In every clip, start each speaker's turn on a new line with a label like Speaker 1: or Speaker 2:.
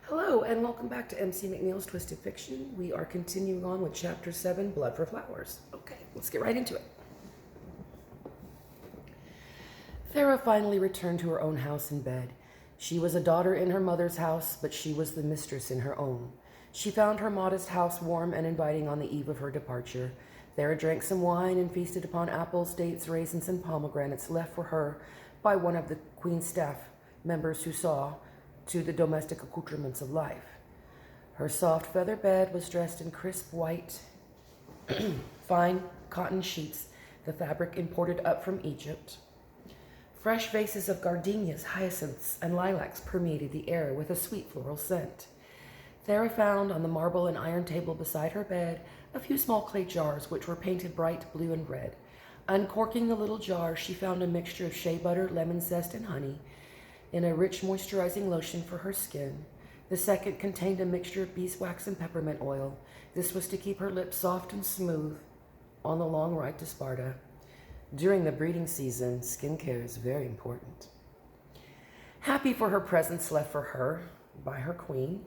Speaker 1: Hello, and welcome back to MC McNeil's Twisted Fiction. We are continuing on with Chapter 7, Blood for Flowers. Okay, let's get right into it. Thera finally returned to her own house and bed. She was a daughter in her mother's house, but she was the mistress in her own. She found her modest house warm and inviting on the eve of her departure. Thera drank some wine and feasted upon apples, dates, raisins, and pomegranates left for her by one of the Queen's staff members who saw to the domestic accoutrements of life. Her soft feather bed was dressed in crisp white, fine cotton sheets, the fabric imported up from Egypt. Fresh vases of gardenias, hyacinths, and lilacs permeated the air with a sweet floral scent. Thera found on the marble and iron table beside her bed a few small clay jars which were painted bright blue and red. Uncorking the little jars, she found a mixture of shea butter, lemon zest, and honey in a rich moisturizing lotion for her skin. The second contained a mixture of beeswax and peppermint oil. This was to keep her lips soft and smooth on the long ride to Sparta. During the breeding season, skincare is very important. Happy for her presents left for her by her queen,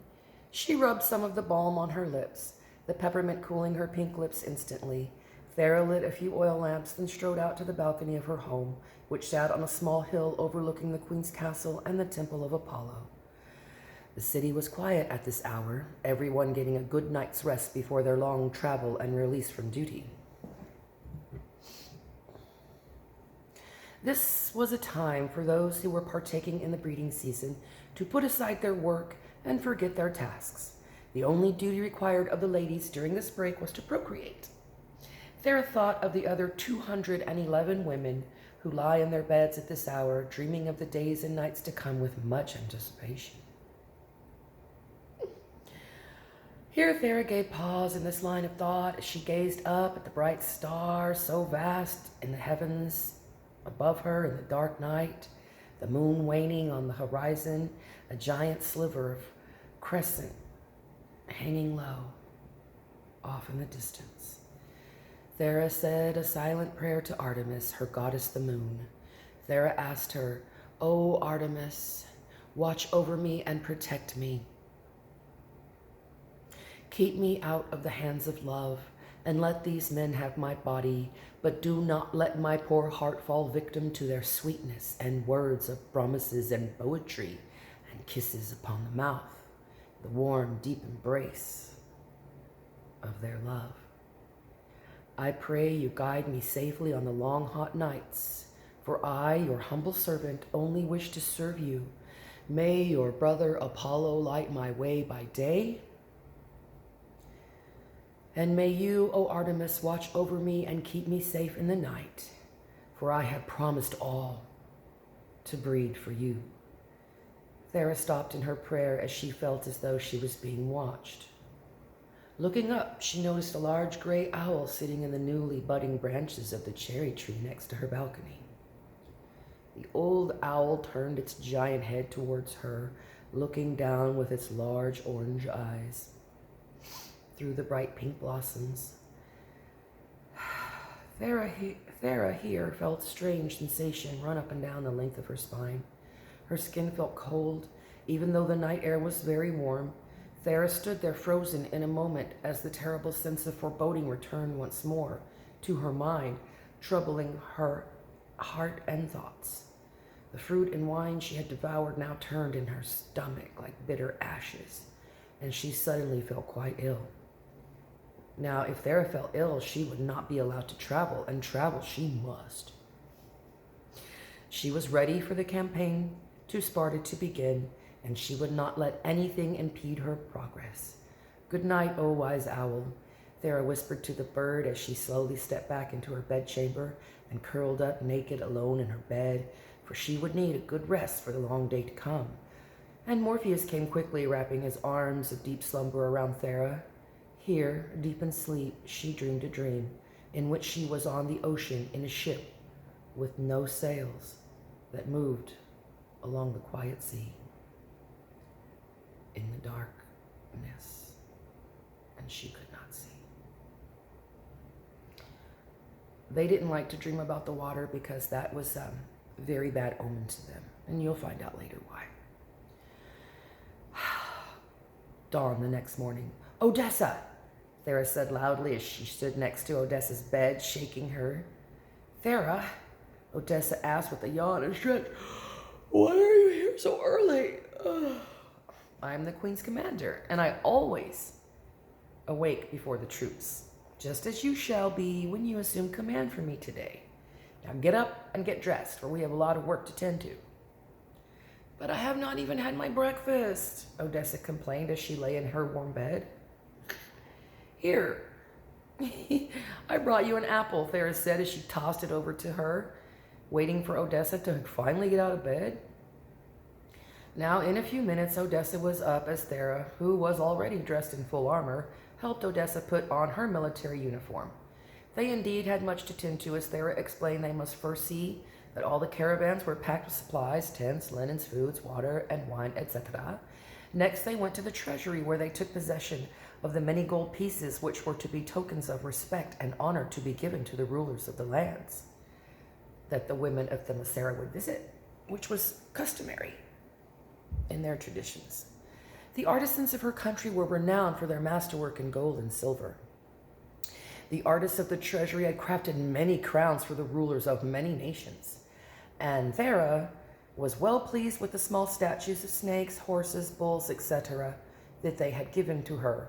Speaker 1: she rubbed some of the balm on her lips, the peppermint cooling her pink lips instantly. Thera lit a few oil lamps, then strode out to the balcony of her home, which sat on a small hill overlooking the Queen's castle and the Temple of Apollo. The city was quiet at this hour, everyone getting a good night's rest before their long travel and release from duty. This was a time for those who were partaking in the breeding season to put aside their work and forget their tasks. The only duty required of the ladies during this break was to procreate. Thera thought of the other 211 women who lie in their beds at this hour, dreaming of the days and nights to come with much anticipation. Here Thera gave pause in this line of thought as she gazed up at the bright stars so vast in the heavens above her in the dark night, the moon waning on the horizon, a giant sliver of crescent hanging low off in the distance. Thera said a silent prayer to Artemis, her goddess the moon. Thera asked her, "O Artemis, watch over me and protect me. Keep me out of the hands of love, and let these men have my body, but do not let my poor heart fall victim to their sweetness and words of promises and poetry and kisses upon the mouth, the warm, deep embrace of their love. I pray you guide me safely on the long, hot nights, for I, your humble servant, only wish to serve you. May your brother Apollo light my way by day, and may you, O Artemis, watch over me and keep me safe in the night, for I have promised all to breed for you." Thera stopped in her prayer as she felt as though she was being watched. Looking up, she noticed a large gray owl sitting in the newly budding branches of the cherry tree next to her balcony. The old owl turned its giant head towards her, looking down with its large orange eyes through the bright pink blossoms. Thera here felt a strange sensation run up and down the length of her spine. Her skin felt cold, even though the night air was very warm. Thera stood there frozen in a moment as the terrible sense of foreboding returned once more to her mind, troubling her heart and thoughts. The fruit and wine she had devoured now turned in her stomach like bitter ashes, and she suddenly felt quite ill. Now, if Thera felt ill, she would not be allowed to travel, and travel she must. She was ready for the campaign to Sparta to begin, and she would not let anything impede her progress. "Good night, O wise owl," Thera whispered to the bird as she slowly stepped back into her bedchamber and curled up naked alone in her bed, for she would need a good rest for the long day to come. And Morpheus came quickly, wrapping his arms of deep slumber around Thera. Here, deep in sleep, she dreamed a dream in which she was on the ocean in a ship with no sails that moved along the quiet sea. In the darkness, and she could not see. They didn't like to dream about the water because that was very bad omen to them, and you'll find out later why. dawn the next morning. "Odessa!" Thera said loudly as she stood next to Odessa's bed, shaking her. "Thera?" Odessa asked with a yawn and stretch. "Why are you here so early?" "I'm the Queen's commander, and I always awake before the troops, just as you shall be when you assume command for me today. Now get up and get dressed, for we have a lot of work to tend to." "But I have not even had my breakfast," Odessa complained as she lay in her warm bed. "Here, I brought you an apple," Thera said as she tossed it over to her, waiting for Odessa to finally get out of bed. Now, in a few minutes, Odessa was up as Thera, who was already dressed in full armor, helped Odessa put on her military uniform. They indeed had much to tend to, as Thera explained they must first see that all the caravans were packed with supplies, tents, linens, foods, water, and wine, etc. Next, they went to the treasury, where they took possession of the many gold pieces which were to be tokens of respect and honor to be given to the rulers of the lands that the women of Themyscira would visit, which was customary in their traditions. The artisans of her country were renowned for their masterwork in gold and silver. The artists of the treasury had crafted many crowns for the rulers of many nations, and Thera was well pleased with the small statues of snakes, horses, bulls, etc. that they had given to her.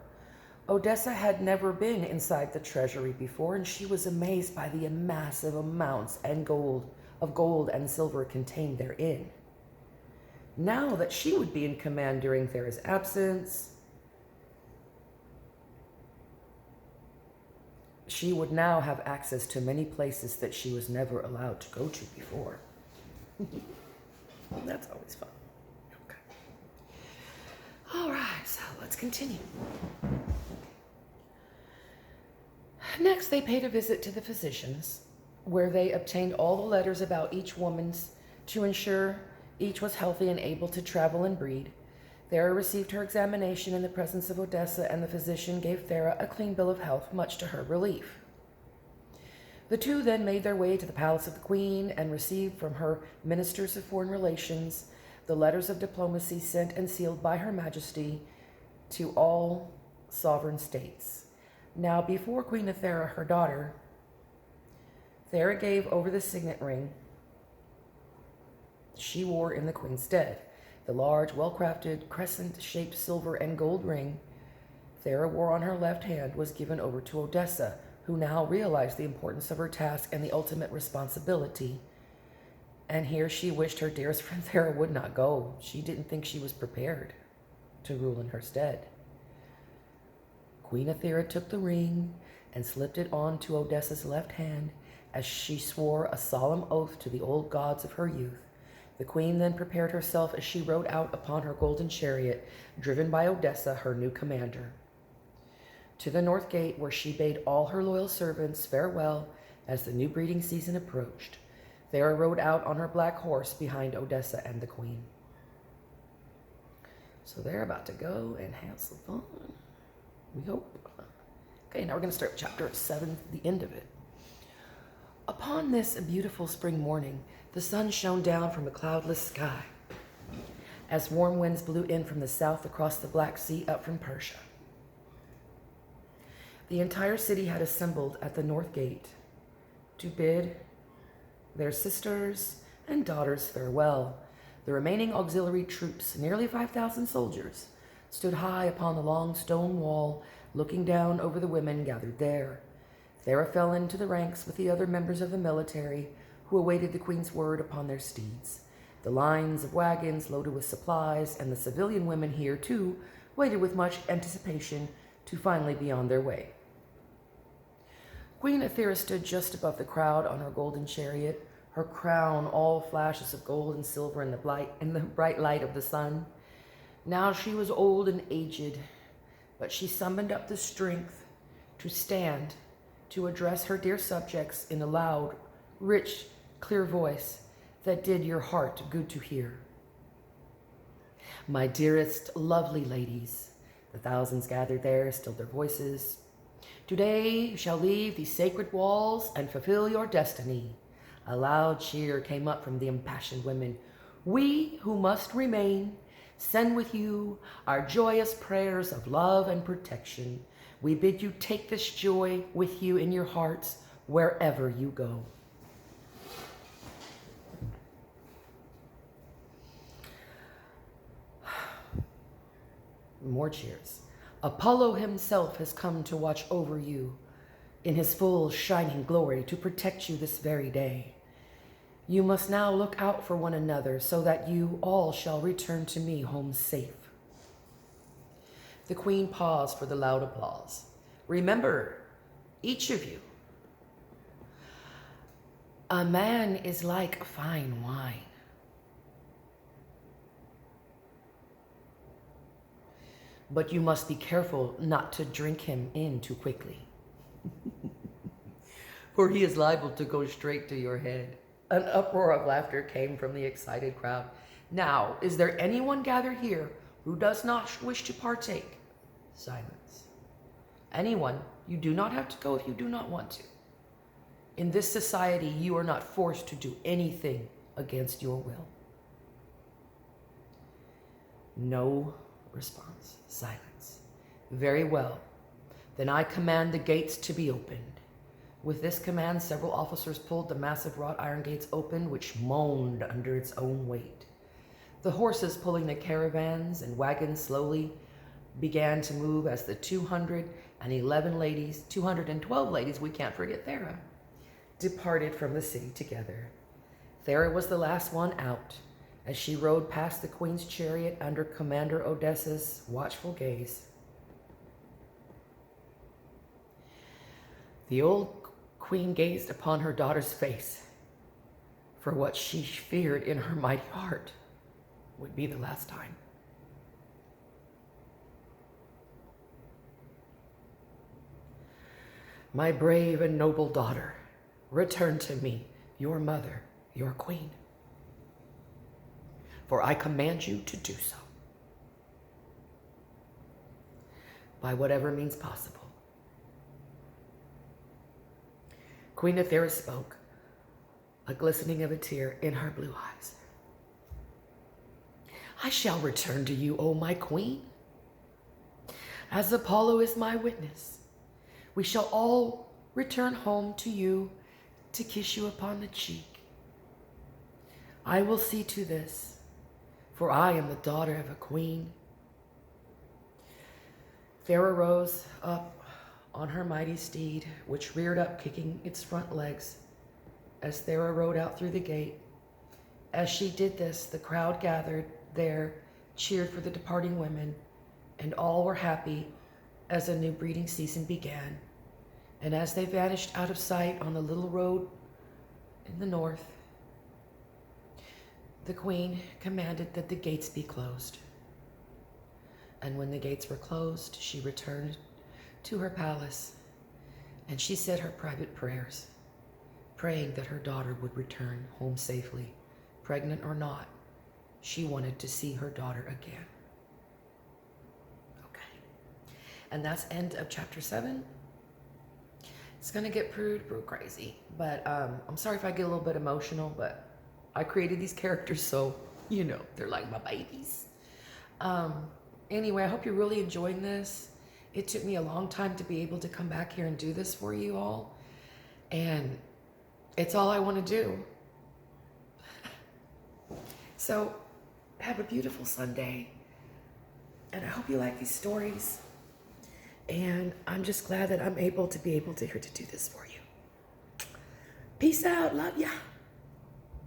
Speaker 1: Odessa had never been inside the treasury before, and she was amazed by the massive amounts of gold and silver contained therein. Now that she would be in command during Thera's absence, she would now have access to many places that she was never allowed to go to before. That's always fun. Okay. All right, so let's continue. Next, they paid a visit to the physicians, where they obtained all the letters about each woman's to ensure each was healthy and able to travel and breed. Thera received her examination in the presence of Odessa, and the physician gave Thera a clean bill of health, much to her relief. The two then made their way to the palace of the Queen and received from her ministers of foreign relations the letters of diplomacy sent and sealed by Her Majesty to all sovereign states. Now, before Queen Ethera, her daughter, Thera gave over the signet ring she wore in the Queen's stead. The large, well-crafted, crescent-shaped silver and gold ring Thera wore on her left hand was given over to Odessa, who now realized the importance of her task and the ultimate responsibility. And here she wished her dearest friend Thera would not go. She didn't think she was prepared to rule in her stead. Queen Ethera took the ring and slipped it on to Odessa's left hand as she swore a solemn oath to the old gods of her youth. The queen then prepared herself as she rode out upon her golden chariot, driven by Odessa, her new commander, to the north gate, where she bade all her loyal servants farewell as the new breeding season approached. Thera rode out on her black horse behind Odessa and the queen. So they're about to go and have some fun. We hope. Okay, now we're going to start chapter 7, the end of it. Upon this beautiful spring morning, the sun shone down from a cloudless sky as warm winds blew in from the south across the Black Sea up from Persia. The entire city had assembled at the north gate to bid their sisters and daughters farewell. The remaining auxiliary troops, nearly 5,000 soldiers, stood high upon the long stone wall, looking down over the women gathered there. Thera fell into the ranks with the other members of the military, who awaited the queen's word upon their steeds. The lines of wagons loaded with supplies, and the civilian women here, too, waited with much anticipation to finally be on their way. Queen Ethera stood just above the crowd on her golden chariot, her crown all flashes of gold and silver in the bright light of the sun. Now she was old and aged, but she summoned up the strength to stand, to address her dear subjects in a loud, rich, clear voice that did your heart good to hear. My dearest, lovely ladies, the thousands gathered there stilled their voices. Today you shall leave these sacred walls and fulfill your destiny. A loud cheer came up from the impassioned women. We who must remain send with you our joyous prayers of love and protection. We bid you take this joy with you in your hearts wherever you go. More cheers. Apollo himself has come to watch over you in his full shining glory to protect you this very day. You must now look out for one another so that you all shall return to me home safe. The queen paused for the loud applause. Remember, each of you, a man is like fine wine. But you must be careful not to drink him in too quickly. For he is liable to go straight to your head. An uproar of laughter came from the excited crowd. Now, is there anyone gathered here who does not wish to partake? Silence. Anyone, you do not have to go if you do not want to. In this society, you are not forced to do anything against your will. No response. Silence. Very well. Then I command the gates to be opened. With this command, several officers pulled the massive wrought iron gates open, which moaned under its own weight. The horses pulling the caravans and wagons slowly began to move as the 212 ladies, we can't forget Thera, departed from the city together. Thera was the last one out, as she rode past the queen's chariot under Commander Odessa's watchful gaze. The old queen gazed upon her daughter's face, for what she feared in her mighty heart would be the last time. My brave and noble daughter, return to me, your mother, your queen, for I command you to do so, by whatever means possible. Queen Aethera spoke, a glistening of a tear in her blue eyes. I shall return to you, O my queen. As Apollo is my witness, we shall all return home to you to kiss you upon the cheek. I will see to this, for I am the daughter of a queen. Thera rose up on her mighty steed, which reared up, kicking its front legs, as Thera rode out through the gate. As she did this, the crowd gathered there cheered for the departing women, and all were happy as a new breeding season began. And as they vanished out of sight on the little road in the north, the queen commanded that the gates be closed. And when the gates were closed, she returned to her palace, and she said her private prayers, praying that her daughter would return home safely, pregnant or not. She wanted to see her daughter again. Okay. And that's end of chapter 7. It's gonna get pretty crazy, but I'm sorry if I get a little bit emotional, but I created these characters, so, you know, they're like my babies. Anyway, I hope you're really enjoying this. It took me a long time to be able to come back here and do this for you all, and it's all I want to do. So, have a beautiful Sunday, and I hope you like these stories, and I'm just glad that I'm able to be here to do this for you. Peace out. Love ya.